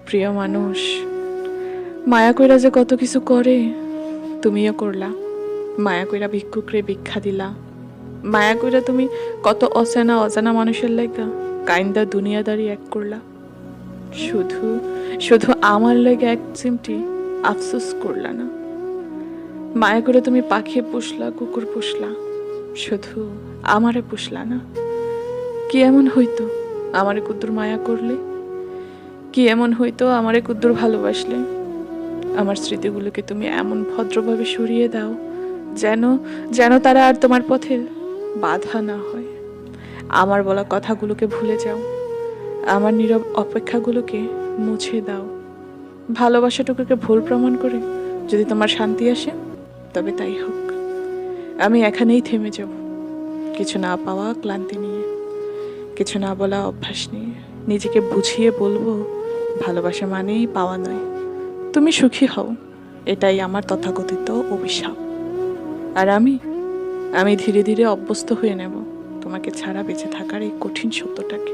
প্রিয় মানুষ, মায়া কইরা যে কত কিছু করে তুমিও করলা। মায়া কইরা ভিক্ষুকরে ভিক্ষা দিলা। মায়া কইরা তুমি কত অচেনা অজানা মানুষের লাইগা কাইন্দা দুনিয়াদারি এক করলা। শুধু শুধু আমার লাগে এক চিমটি আফসোস করলা না। মায়া করে তুমি পাখি পুষলা, কুকুর পুষলা, শুধু আমারে পুষলা না। কি এমন হইতো আমারে কুদ্দুর মায়া করলে? কি এমন হইতো আমারে কুদ্দুর ভালোবাসলে? আমার স্মৃতিগুলোকে তুমি এমন ভদ্রভাবে সরিয়ে দাও যেন যেন তারা আর তোমার পথে বাধা না হয়। আমার বলা কথাগুলোকে ভুলে যাও। আমার নীরব অপেক্ষাগুলোকে মুছে দাও। ভালোবাসাটুকুকে ভুল প্রমাণ করে যদি তোমার শান্তি আসে, তবে তাই হোক। আমি এখানেই থেমে যাব, কিছু না পাওয়া ক্লান্তি নিয়ে, কিছু না বলা অভ্যাস নিয়ে। নিজেকে বুঝিয়ে বলবো, ভালোবাসা মানেই পাওয়া নয়। তুমি সুখী হও, এটাই আমার তথাকথিত অভিশাপ। আর আমি ধীরে ধীরে অভ্যস্ত হয়ে নেব তোমাকে ছাড়া বেঁচে থাকার এই কঠিন সত্যটাকে।